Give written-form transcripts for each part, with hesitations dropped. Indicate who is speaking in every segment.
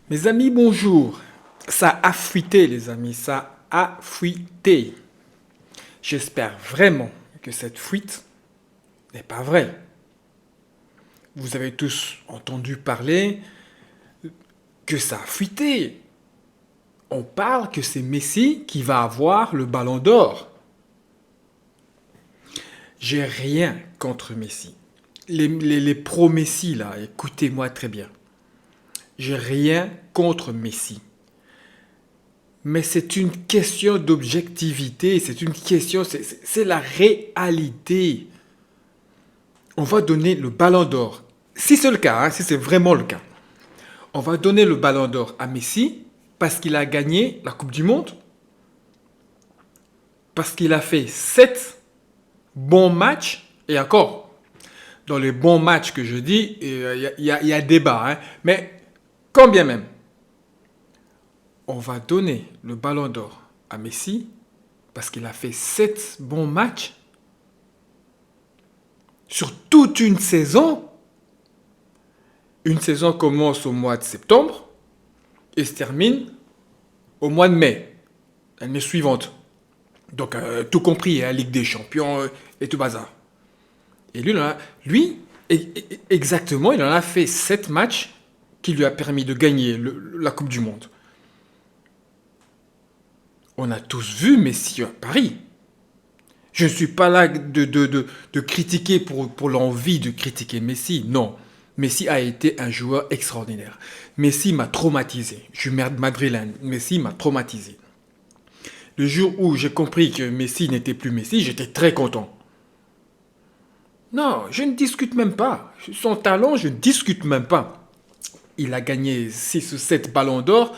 Speaker 1: Mes amis, bonjour. Ça a fuité, les amis, ça a fuité. J'espère vraiment que cette fuite n'est pas vraie. Vous avez tous entendu parler que ça a fuité. On parle que c'est Messi qui va avoir le ballon d'or. J'ai rien contre Messi. Les pro-Messi, là, écoutez-moi très bien. J'ai rien contre Messi. Mais c'est une question d'objectivité, c'est une question, c'est la réalité. On va donner le ballon d'or. Si c'est le cas, si c'est vraiment le cas, on va donner le ballon d'or à Messi parce qu'il a gagné la Coupe du Monde, parce qu'il a fait 7 bons matchs, et encore, dans les bons matchs que je dis, il y a débat, mais quand bien même, on va donner le ballon d'or à Messi parce qu'il a fait 7 bons matchs sur toute une saison. Une saison commence au mois de septembre et se termine au mois de mai, l'année suivante. Donc, tout compris, Ligue des Champions et tout bazar. Et exactement, il en a fait 7 matchs qui lui a permis de gagner la Coupe du Monde. On a tous vu Messi à Paris. Je ne suis pas là de critiquer pour l'envie de critiquer Messi. Non. Messi a été un joueur extraordinaire. Messi m'a traumatisé. Je suis madrilène. Messi m'a traumatisé. Le jour où j'ai compris que Messi n'était plus Messi, j'étais très content. Non, je ne discute même pas. Son talent, je ne discute même pas. Il a gagné 6 ou 7 ballons d'or.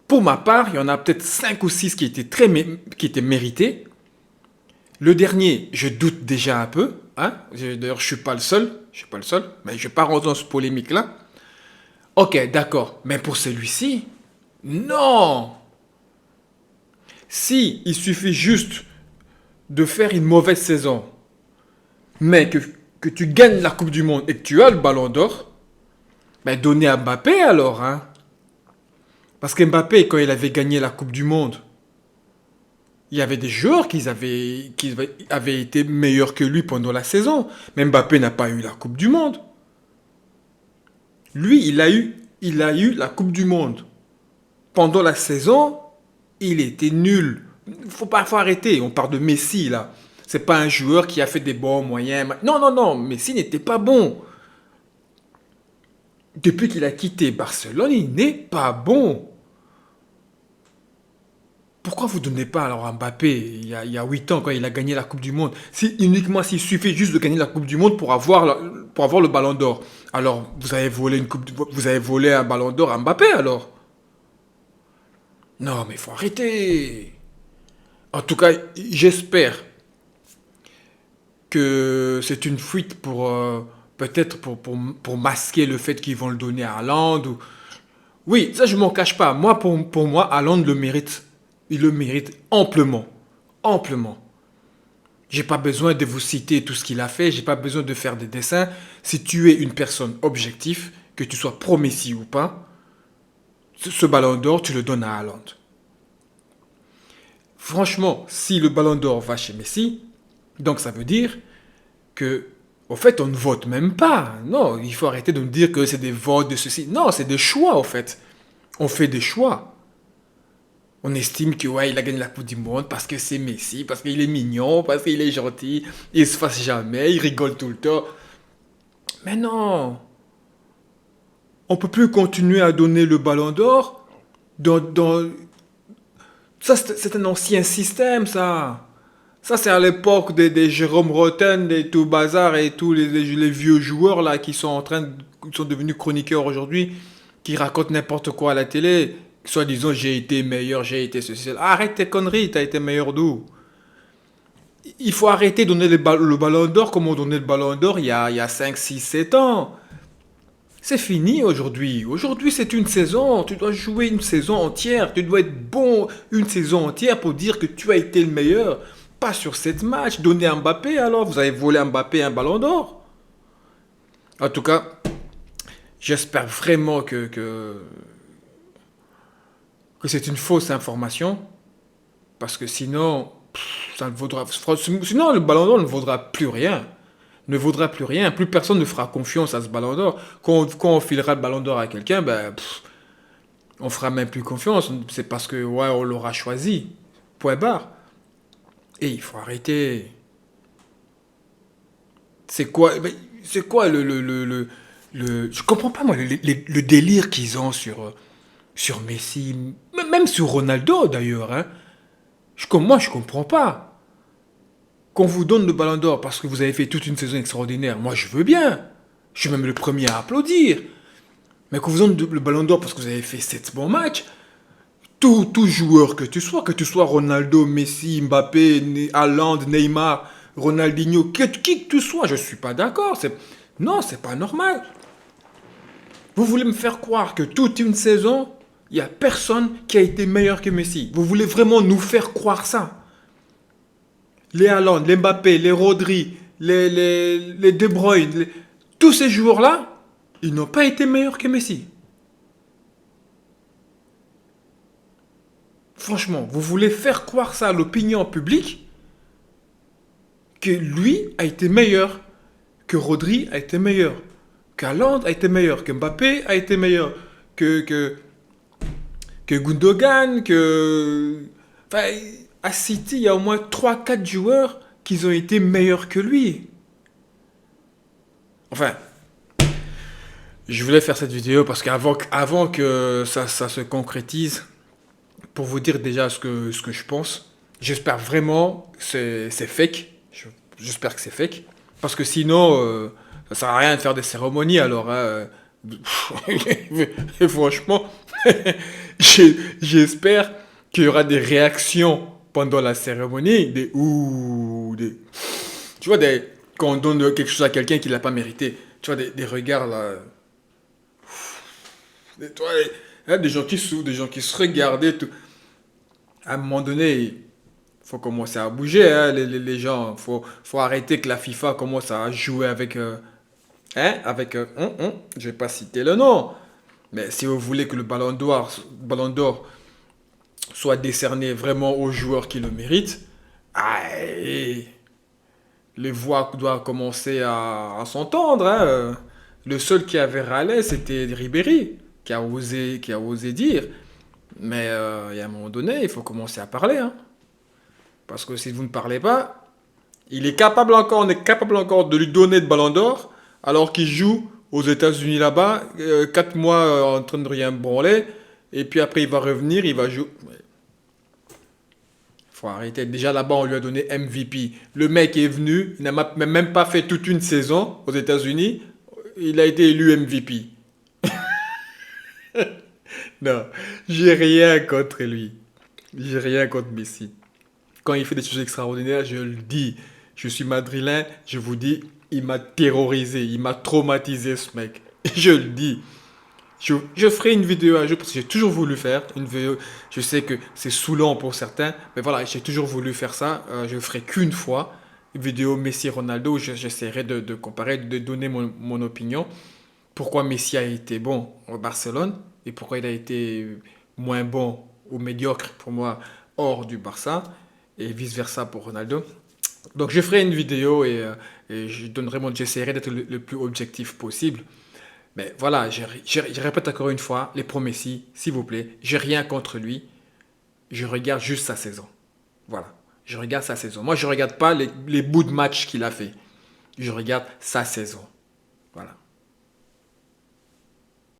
Speaker 1: Pour ma part, il y en a peut-être 5 ou 6 qui étaient mérités. Le dernier, je doute déjà un peu. D'ailleurs, je ne suis pas le seul. Je suis pas le seul. Mais je ne vais pas rentrer dans cette polémique-là. Ok, d'accord. Mais pour celui-ci, non. Si il suffit juste de faire une mauvaise saison, mais que tu gagnes la Coupe du Monde et que tu as le ballon d'or, ben donnez à Mbappé alors. Parce que Mbappé, quand il avait gagné la Coupe du Monde, il y avait des joueurs qui avaient été meilleurs que lui pendant la saison. Mais Mbappé n'a pas eu la Coupe du Monde. Lui, il a eu la Coupe du Monde. Pendant la saison, il était nul. Faut arrêter. On parle de Messi là. C'est pas un joueur qui a fait des bons moyens. Non, non, non. Messi n'était pas bon. Depuis qu'il a quitté Barcelone, il n'est pas bon. Pourquoi vous ne donnez pas alors à Mbappé il y a 8 ans quand il a gagné la Coupe du Monde? S'il suffit juste de gagner la Coupe du Monde pour avoir le ballon d'or. Alors vous avez volé vous avez volé un ballon d'or à Mbappé alors? Non mais il faut arrêter. En tout cas, j'espère que c'est une fuite peut-être pour masquer le fait qu'ils vont le donner à Haaland. Oui, ça je m'en cache pas. Moi, pour moi, Haaland le mérite. Il le mérite amplement. Amplement. J'ai pas besoin de vous citer tout ce qu'il a fait. J'ai pas besoin de faire des dessins. Si tu es une personne objective, que tu sois pro-Messi ou pas, ce ballon d'or, tu le donnes à Haaland. Franchement, si le ballon d'or va chez Messi, donc ça veut dire que, au fait, on ne vote même pas. Non, il faut arrêter de me dire que c'est des votes de ceci. Non, c'est des choix, au fait. On fait des choix. On estime que ouais, il a gagné la Coupe du Monde parce que c'est Messi, parce qu'il est mignon, parce qu'il est gentil, il se fasse jamais, il rigole tout le temps. Mais non, on peut plus continuer à donner le ballon d'or Ça, c'est un ancien système, ça. Ça, c'est à l'époque des Jérôme Rotten, des tout bazar et tous les vieux joueurs là qui sont devenus chroniqueurs aujourd'hui, qui racontent n'importe quoi à la télé. Soit disant j'ai été meilleur, j'ai été ceci. Arrête tes conneries, t'as été meilleur d'où? Il faut arrêter de donner le ballon d'or comme on donnait le ballon d'or il y a 5, 6, 7 ans. C'est fini aujourd'hui. Aujourd'hui, c'est une saison. Tu dois jouer une saison entière. Tu dois être bon une saison entière pour dire que tu as été le meilleur. Pas sur 7 matchs. Donner à Mbappé alors. Vous avez volé à Mbappé un ballon d'or. En tout cas, J'espère vraiment que c'est une fausse information, parce que sinon, ça ne vaudra, sinon le ballon d'or ne vaudra plus rien. Ne vaudra plus rien. Plus personne ne fera confiance à ce ballon d'or. Quand on filera le ballon d'or à quelqu'un, ben, on fera même plus confiance. C'est parce que, ouais, on l'aura choisi. Point barre. Et il faut arrêter. C'est quoi, c'est quoi je comprends pas, moi, le délire qu'ils ont sur Messi, même sur Ronaldo d'ailleurs, hein. Moi, je comprends pas. Qu'on vous donne le ballon d'or parce que vous avez fait toute une saison extraordinaire, moi je veux bien. Je suis même le premier à applaudir. Mais qu'on vous donne le ballon d'or parce que vous avez fait 7 bons matchs, tout joueur que tu sois Ronaldo, Messi, Mbappé, Haaland, Neymar, Ronaldinho, qui que tu sois, je suis pas d'accord. Non, c'est pas normal. Vous voulez me faire croire que toute une saison, il y a personne qui a été meilleur que Messi. Vous voulez vraiment nous faire croire ça? Les Haaland, les Mbappé, les Rodri, les De Bruyne, tous ces joueurs-là, ils n'ont pas été meilleurs que Messi. Franchement, vous voulez faire croire ça à l'opinion publique que lui a été meilleur, que Rodri a été meilleur, qu'Haaland a été meilleur, que Mbappé a été meilleur, que Gundogan, que... Enfin, à City, il y a au moins trois quatre joueurs qui ont été meilleurs que lui. Enfin, je voulais faire cette vidéo parce qu'avant que ça se concrétise, pour vous dire déjà ce que je pense, j'espère vraiment que c'est fake. J'espère que c'est fake. Parce que sinon, ça sert à rien de faire des cérémonies alors. Hein. Et franchement, j'espère qu'il y aura des réactions pendant la cérémonie. Des ouh, des. Tu vois, quand on donne quelque chose à quelqu'un qui l'a pas mérité. Tu vois, des regards là. Toi, hein, des gens qui souffrent, des gens qui se regardent et tout. À un moment donné, il faut commencer à bouger, hein, les gens. Faut arrêter que la FIFA commence à jouer avec. Je vais pas citer le nom. Mais si vous voulez que le ballon d'or soit décerné vraiment aux joueurs qui le méritent, aïe, les voix doivent commencer à s'entendre. Hein. Le seul qui avait râlé, c'était Ribéry, qui a osé dire. Mais il y a un moment donné, il faut commencer à parler. Hein. Parce que si vous ne parlez pas, on est capable encore de lui donner le ballon d'or, alors qu'il joue aux États-Unis là-bas, 4 mois en train de rien branler, et puis après il va revenir, il va jouer. Faut arrêter. Déjà là-bas, on lui a donné MVP. Le mec est venu, il n'a même pas fait toute une saison aux États-Unis, il a été élu MVP. Non, j'ai rien contre lui. J'ai rien contre Messi. Quand il fait des choses extraordinaires, je le dis. Je suis madrilène, je vous dis, il m'a terrorisé, il m'a traumatisé ce mec. Je le dis. Je ferai une vidéo un jour parce que j'ai toujours voulu faire une vidéo. Je sais que c'est saoulant pour certains, mais voilà, j'ai toujours voulu faire ça. Je le ferai qu'une fois. Une vidéo Messi-Ronaldo où j'essaierai de comparer, de donner mon opinion. Pourquoi Messi a été bon au Barcelone et pourquoi il a été moins bon ou médiocre pour moi hors du Barça et vice-versa pour Ronaldo. Donc je ferai une vidéo et j'essaierai d'être le plus objectif possible. Mais voilà, je répète encore une fois, les pro Messi, s'il vous plaît, j'ai rien contre lui. Je regarde juste sa saison. Voilà, je regarde sa saison. Moi, je regarde pas les bouts de match qu'il a fait. Je regarde sa saison. Voilà.